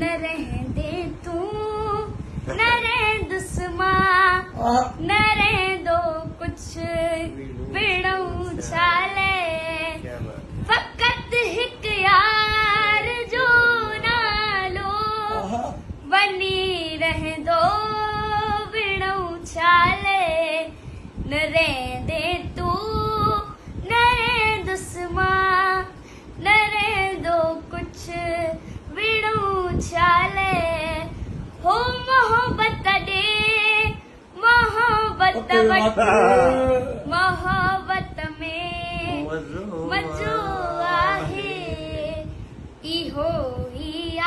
न रहंदे तू न रह दुश्मा न रहंदो कुछ विणऊ चाले फकत हिक यार जो नालो बनी रहंदो विणऊ चाले न रहंदे तू न रह दुश्मा न रहंदो कुछ विणू चाले हो मोहब्बत दे मोहब्बत मोहब्बत में मजो आहे इहो ही